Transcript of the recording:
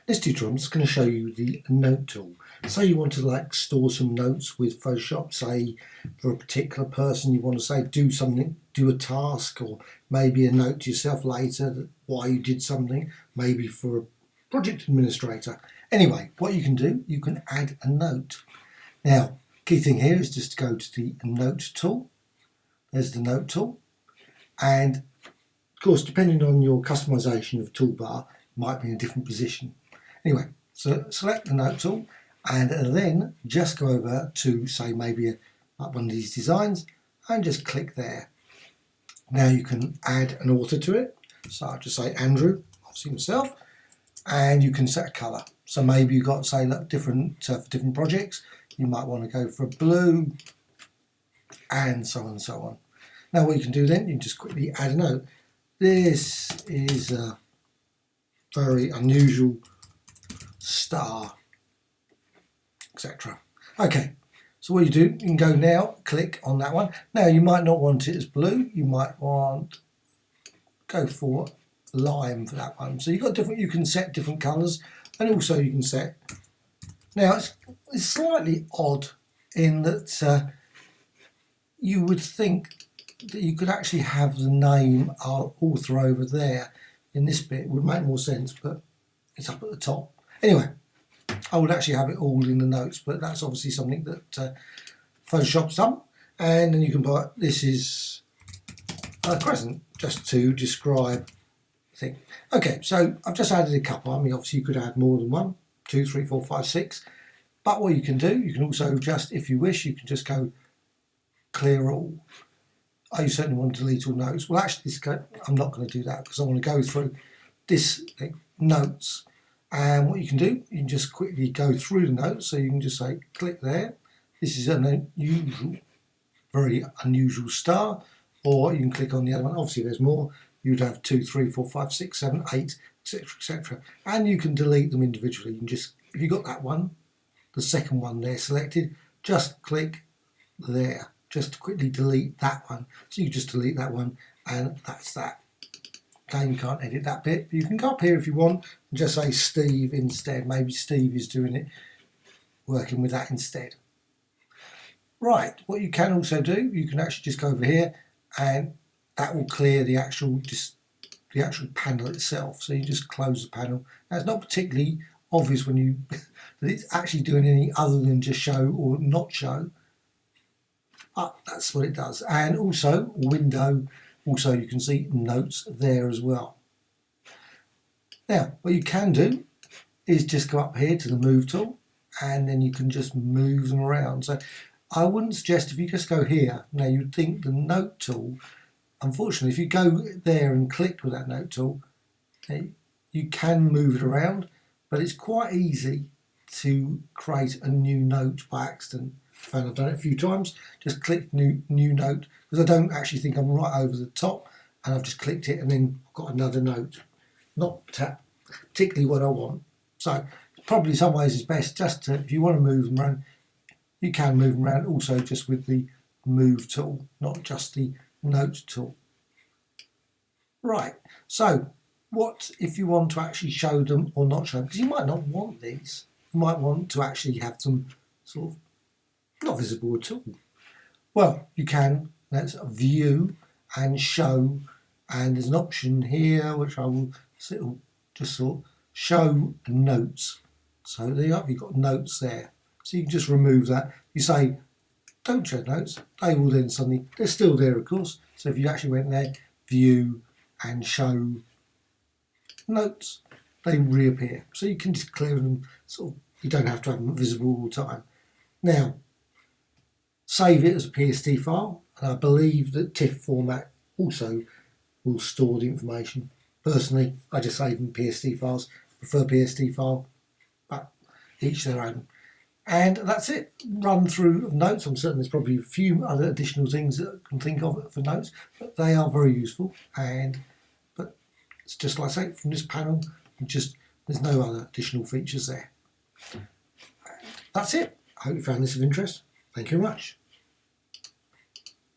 This tutorial I'm just going to show you the note tool. Say you want to store some notes with Photoshop, say for a particular person, you want to say do something, do a task, or maybe a note to yourself later why you did something, maybe for a project administrator. Anyway, what you can do, you can add a note. Now, key thing here is just to go to the note tool. There's the note tool, and of course depending on your customization of toolbar, it might be in a different position. Anyway, so select the note tool and then just go over to say maybe like one of these designs and just click there. Now you can add an author to it, so I'll just say Andrew, obviously myself, and you can set a colour. So maybe you've got say look, different for different projects, you might want to go for a blue and so on and so on. Now what you can do then, you can just quickly add a note. This is a very unusual star, etc. Okay, so what you do, you can go now, click on that one. Now you might not want it as blue, you might want go for lime for that one. So you've got different, you can set different colours, and also you can set. Now it's slightly odd in that you would think that you could actually have the name author over there in this bit. It would make more sense, but it's up at the top. Anyway, I would actually have it all in the notes, but that's obviously something that Photoshop's done. And then you can put, this is a crescent, just to describe the thing. Okay, so I've just added a couple. I mean, obviously you could add more than 1, 2, 3, 4, 5, 6. But what you can do, you can also just, if you wish, you can just go clear all. I certainly want to delete all notes. Well, actually, I'm not going to do that because I want to go through this thing, notes. And what you can do, you can just quickly go through the notes. So you can just say, click there. This is an unusual, very unusual star. Or you can click on the other one. Obviously, there's more. You'd have 2, 3, 4, 5, 6, 7, 8, etc., etc. And you can delete them individually. You can just, if you've got that one, the second one there selected, just click there. Just to quickly delete that one. So you just delete that one, and that's that. Okay, you can't edit that bit. But you can go up here if you want and just say Steve instead. Maybe Steve is doing it, working with that instead. Right, what you can also do, you can actually just go over here and that will clear the actual panel itself. So you just close the panel. Now it's not particularly obvious when you that it's actually doing anything other than just show or not show. But that's what it does. And also window, also you can see notes there as well. Now what you can do is just go up here to the move tool and then you can just move them around. So I wouldn't suggest if you just go here, now you'd think the note tool, unfortunately if you go there and click with that note tool, you can move it around, but it's quite easy to create a new note by accident. I've done it a few times. Just click new note because I don't actually think I'm right over the top, and I've just clicked it and then got another note. Not particularly what I want. So probably in some ways it's best just to, if you want to move them around, you can move them around also just with the move tool, not just the note tool. Right. So what if you want to actually show them or not show them? Because you might not want these. You might want to actually have them sort of not visible at all. Well, you can, let's view and show, and there's an option here which I will just sort of show notes. So there you are, you've got notes there. So you can just remove that. You say don't show notes, they will then suddenly, they're still there of course. So if you actually went there, view and show notes, they reappear. So you can just clear them, sort of, you don't have to have them visible all the time. Now, save it as a PSD file, and I believe that TIFF format also will store the information. Personally, I just save them PSD files, prefer PSD file, but each their own. And that's it, run through of notes. I'm certain there's probably a few other additional things that I can think of for notes, but they are very useful. But it's just like I say, from this panel, there's no other additional features there. That's it. I hope you found this of interest. Thank you very much.